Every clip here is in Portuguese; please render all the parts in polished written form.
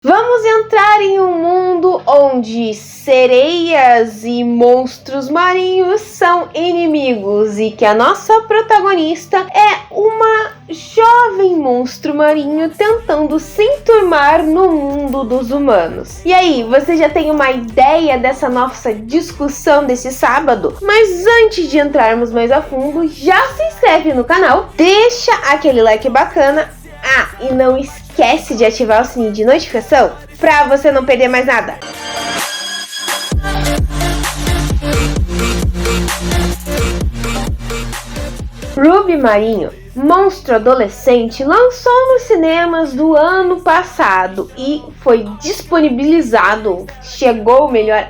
Vamos entrar em um mundo onde sereias e monstros marinhos são inimigos e que a nossa protagonista é uma jovem monstro marinho tentando se enturmar no mundo dos humanos. E aí, você já tem uma ideia dessa nossa discussão desse sábado? Mas antes de entrarmos mais a fundo, já se inscreve no canal, deixa aquele like bacana. E não esquece de ativar o sininho de notificação para você não perder mais nada. Ruby Marinho, monstro adolescente, lançou nos cinemas do ano passado e foi disponibilizado,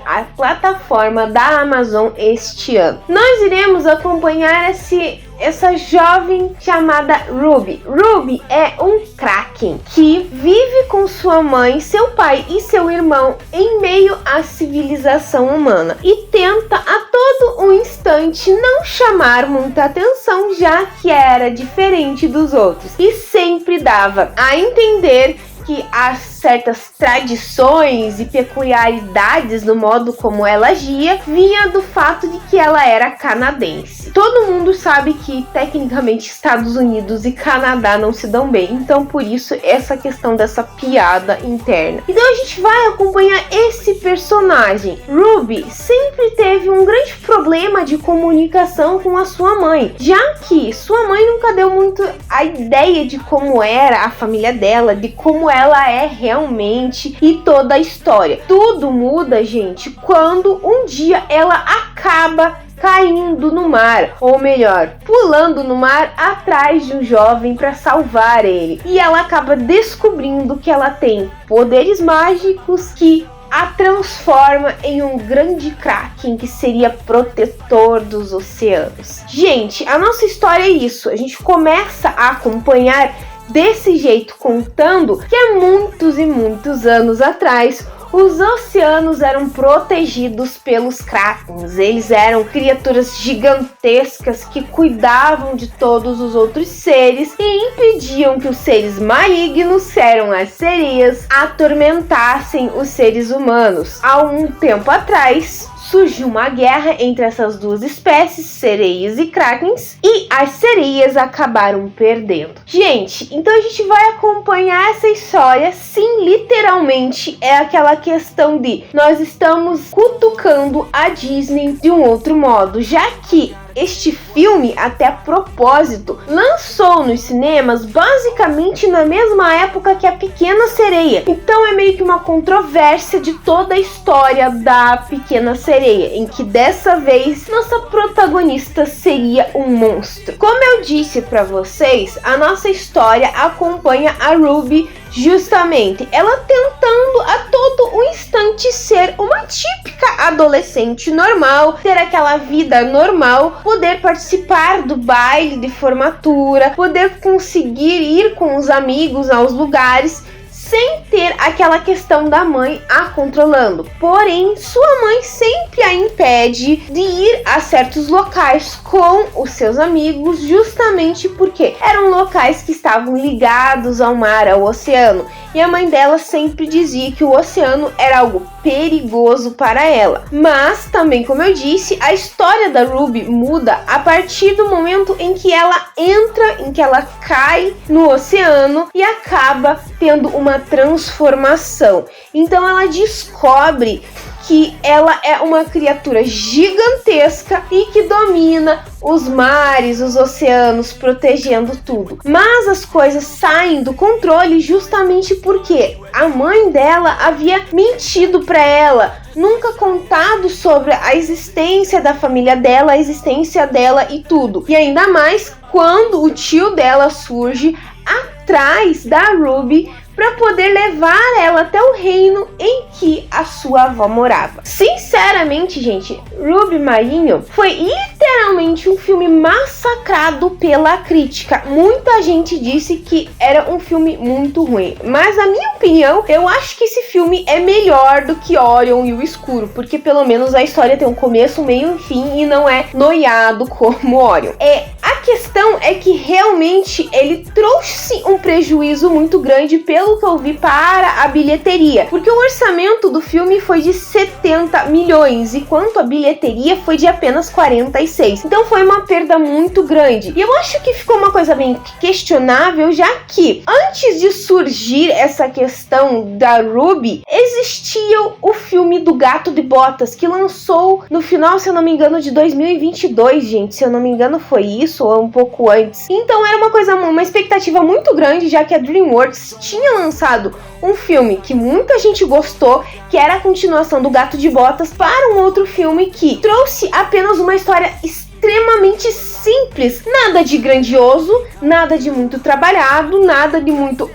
à plataforma da Amazon este ano. Nós iremos acompanhar essa jovem chamada Ruby. Ruby é um Kraken que vive com sua mãe, seu pai e seu irmão em meio à civilização humana e tenta a todo um instante não chamar muita atenção, já que era diferente dos outros e sempre dava a entender que há certas tradições e peculiaridades no modo como ela agia vinha do fato de que ela era canadense. Todo mundo sabe que tecnicamente Estados Unidos e Canadá não se dão bem, então por isso essa questão dessa piada interna. Então a gente vai acompanhar esse personagem. Ruby sempre teve um grande problema de comunicação com a sua mãe, já que sua mãe nunca deu muito a ideia de como era a família dela, de como ela é realmente e toda a história. Tudo muda, gente, quando um dia ela acaba caindo no mar, ou melhor, pulando no mar atrás de um jovem para salvar ele. E ela acaba descobrindo que ela tem poderes mágicos que a transforma em um grande Kraken que seria protetor dos oceanos. Gente, a nossa história é isso. A gente começa a acompanhar desse jeito, contando que há muitos e muitos anos atrás os oceanos eram protegidos pelos Krakens. Eles eram criaturas gigantescas que cuidavam de todos os outros seres e impediam que os seres malignos, que eram as sereias, atormentassem os seres humanos. Há um tempo atrás surgiu uma guerra entre essas duas espécies, sereias e Krakens, e as sereias acabaram perdendo. Gente, então a gente vai acompanhar essa história. Sim, literalmente é aquela questão de nós estamos cutucando a Disney de um outro modo, já que este filme, até a propósito, lançou nos cinemas basicamente na mesma época que a Pequena Sereia. Então é meio que uma controvérsia de toda a história da Pequena Sereia, em que dessa vez nossa protagonista seria um monstro. Como eu disse para vocês, a nossa história acompanha a Ruby, justamente ela tentando a todo um instante ser uma típica adolescente normal, ter aquela vida normal, poder participar do baile de formatura, poder conseguir ir com os amigos aos lugares sem ter aquela questão da mãe a controlando. Porém, sua mãe sempre a impede de ir a certos locais com os seus amigos, justamente porque eram locais que estavam ligados ao mar, ao oceano. E a mãe dela sempre dizia que o oceano era algo perigoso para ela. Mas também, como eu disse, a história da Ruby muda a partir do momento em que ela cai no oceano e acaba tendo uma transformação. Então ela descobre que ela é uma criatura gigantesca e que domina os mares, os oceanos, protegendo tudo. Mas as coisas saem do controle justamente porque a mãe dela havia mentido para ela, nunca contado sobre a existência da família dela, a existência dela e tudo. E ainda mais quando o tio dela surge atrás da Ruby para poder levar ela até o reino em que a sua avó morava. Sinceramente, gente, Ruby Marinho foi literalmente um filme massacrado pela crítica. Muita gente disse que era um filme muito ruim, mas na minha opinião, eu acho que esse filme é melhor do que Orion e o Escuro, porque pelo menos a história tem um começo, meio e fim e não é noiado como Orion. A questão é que realmente ele trouxe um prejuízo muito grande, pelo que eu vi, para a bilheteria, porque o orçamento do filme foi de 70 milhões, enquanto a bilheteria foi de apenas 46. Então foi uma perda muito grande. E eu acho que ficou uma coisa bem questionável, já que antes de surgir essa questão da Ruby, existia o filme do Gato de Botas, que lançou no final, se eu não me engano, de 2022, gente. Se eu não me engano foi isso, ou um pouco antes. Então era uma expectativa muito grande, já que a DreamWorks tinha lançado um filme que muita gente gostou, que era a continuação do Gato de Botas, para um outro filme que trouxe apenas uma história extremamente simples, nada de grandioso, nada de muito trabalhado, nada de muito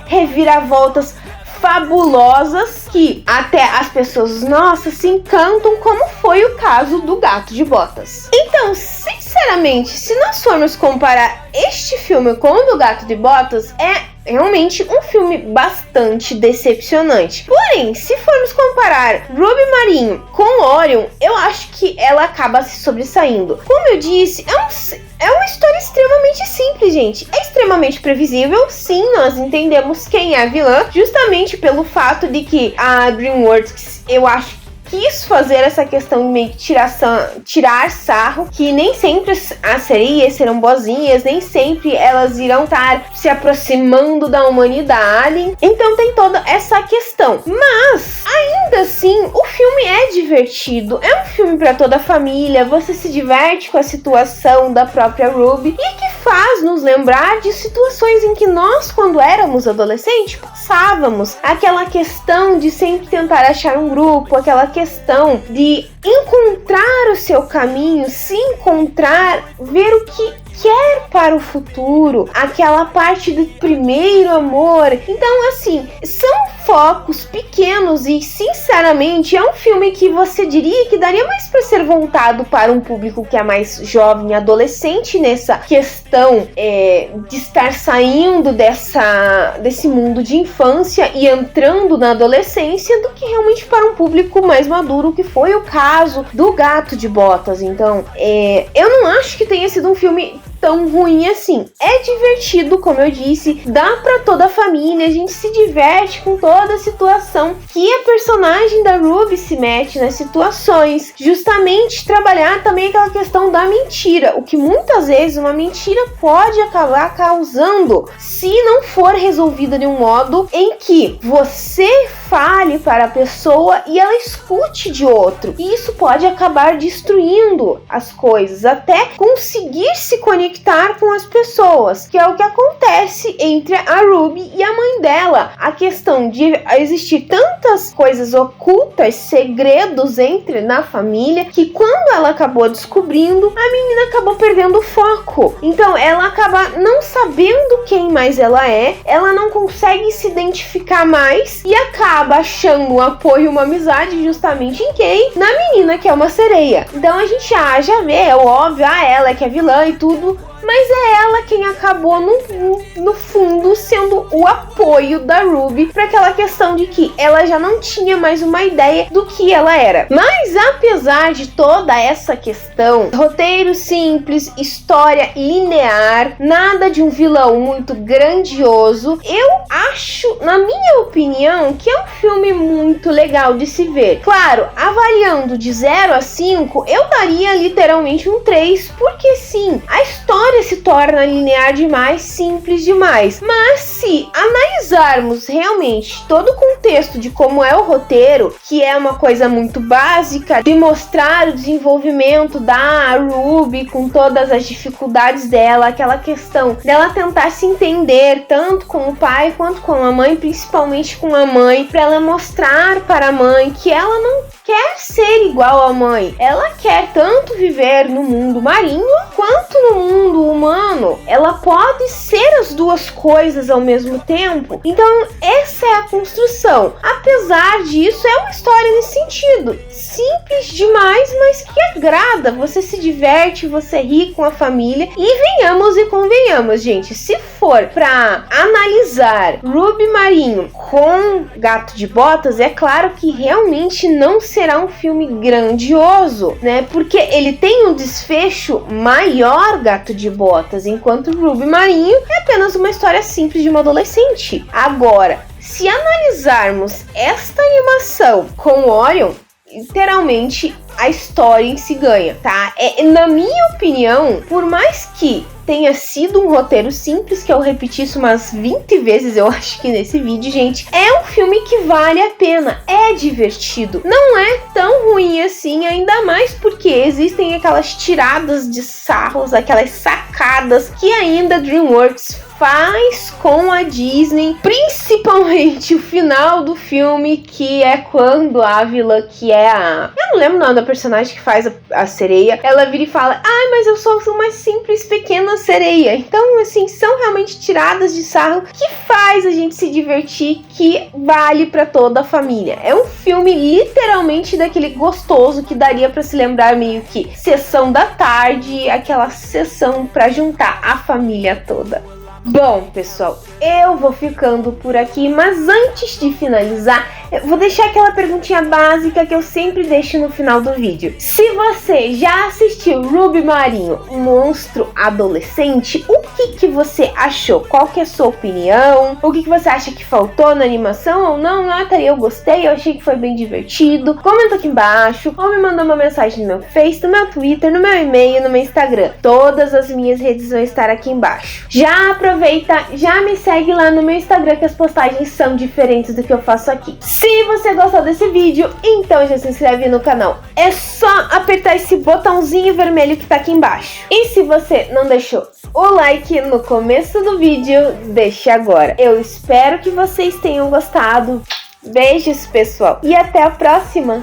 reviravoltas fabulosas que até as pessoas, nossa, se encantam, como foi o caso do Gato de Botas. Então, sinceramente, se nós formos comparar este filme com o do Gato de Botas, é realmente um filme bastante decepcionante. Porém, se formos comparar Ruby Marinho com Orion, eu acho que ela acaba se sobressaindo. Como eu disse, é uma história extremamente simples, gente. É extremamente previsível. Sim, nós entendemos quem é a vilã, justamente pelo fato de que a DreamWorks, eu acho que quis fazer essa questão de meio que tirar sarro, que nem sempre as sereias serão boazinhas, nem sempre elas irão estar se aproximando da humanidade. Então tem toda essa questão. Mas, ainda assim, o filme é divertido. É um filme para toda a família. Você se diverte com a situação da própria Ruby, e que faz nos lembrar de situações em que nós, quando éramos adolescentes, passávamos. Aquela questão de sempre tentar achar um grupo, aquela questão de encontrar o seu caminho, se encontrar, ver o que quer para o futuro, aquela parte do primeiro amor. Então, assim, são focos pequenos e, sinceramente, é um filme que você diria que daria mais para ser voltado para um público que é mais jovem, adolescente, nessa questão de estar saindo desse mundo de infância e entrando na adolescência, do que realmente para um público mais maduro, que foi o caso do Gato de Botas. Então, eu não acho que tenha sido um filme tão ruim assim. É divertido, como eu disse, dá pra toda a família, a gente se diverte com toda a situação que a personagem da Ruby se mete nas situações, justamente trabalhar também aquela questão da mentira, o que muitas vezes uma mentira pode acabar causando, se não for resolvida de um modo em que você fale para a pessoa e ela escute de outro, e isso pode acabar destruindo as coisas, até conseguir se conectar com as pessoas, que é o que acontece entre a Ruby e a mãe dela. A questão de existir tantas coisas ocultas, segredos na família, que quando ela acabou descobrindo, a menina acabou perdendo o foco. Então ela acaba não sabendo quem mais ela não consegue se identificar mais e acaba achando um apoio, uma amizade justamente em quem? Na menina, que é uma sereia. Então a gente já vê, é óbvio, ela é que é vilã e tudo, mas é ela quem acabou no fundo sendo o apoio da Ruby para aquela questão de que ela já não tinha mais uma ideia do que ela era. Mas apesar de toda essa questão, roteiro simples, história linear, nada de um vilão muito grandioso, eu acho, na minha opinião, que é um filme muito legal de se ver. Claro, avaliando de 0 a 5, eu daria literalmente um 3, porque sim, a história se torna linear demais, simples demais. Mas se analisarmos realmente todo o contexto de como é o roteiro, que é uma coisa muito básica, de mostrar o desenvolvimento da Ruby com todas as dificuldades dela, aquela questão dela tentar se entender tanto com o pai quanto com a mãe, principalmente com a mãe, para ela mostrar para a mãe que ela não quer ser igual à mãe. Ela quer tanto viver no mundo marinho quanto no mundo humano. Ela pode ser as duas coisas ao mesmo tempo. Então essa é a construção. Apesar disso, é uma história nesse sentido. Simples demais, mas que agrada. Você se diverte, você ri com a família. E venhamos e convenhamos, gente. Se for pra analisar Ruby Marinho com Gato de Botas, é claro que realmente não se será um filme grandioso, né? Porque ele tem um desfecho maior, Gato de Botas, enquanto Ruby Marinho é apenas uma história simples de uma adolescente. Agora, se analisarmos esta animação com Orion, literalmente a história em si ganha, tá? Na minha opinião, por mais que tenha sido um roteiro simples, que eu repeti isso umas 20 vezes, eu acho que nesse vídeo, gente, é um filme que vale a pena, é divertido, não é tão ruim assim, ainda mais porque existem aquelas tiradas de sarros, aquelas sacadas que ainda a DreamWorks faz com a Disney, principalmente o final do filme, que é quando a vilã, que é eu não lembro o nome da personagem que faz a sereia, ela vira e fala: ai, mas eu sou uma simples pequena sereia. Então, assim, são realmente tiradas de sarro que faz a gente se divertir, que vale pra toda a família. É um filme literalmente daquele gostoso que daria pra se lembrar meio que sessão da tarde, aquela sessão pra juntar a família toda. Bom, pessoal, eu vou ficando por aqui, mas antes de finalizar, eu vou deixar aquela perguntinha básica que eu sempre deixo no final do vídeo. Se você já assistiu Ruby Marinho, Monstro Adolescente, o que você achou? Qual que é a sua opinião? O que você acha que faltou na animação ou não? Nathalie, eu gostei, eu achei que foi bem divertido. Comenta aqui embaixo, ou me manda uma mensagem no meu Face, no meu Twitter, no meu e-mail, no meu Instagram. Todas as minhas redes vão estar aqui embaixo. Já aproveita, já me segue lá no meu Instagram, que as postagens são diferentes do que eu faço aqui. Se você gostou desse vídeo, então já se inscreve no canal. É só apertar esse botãozinho vermelho que tá aqui embaixo. E se você não deixou o like no começo do vídeo, deixe agora. Eu espero que vocês tenham gostado. Beijos, pessoal, e até a próxima!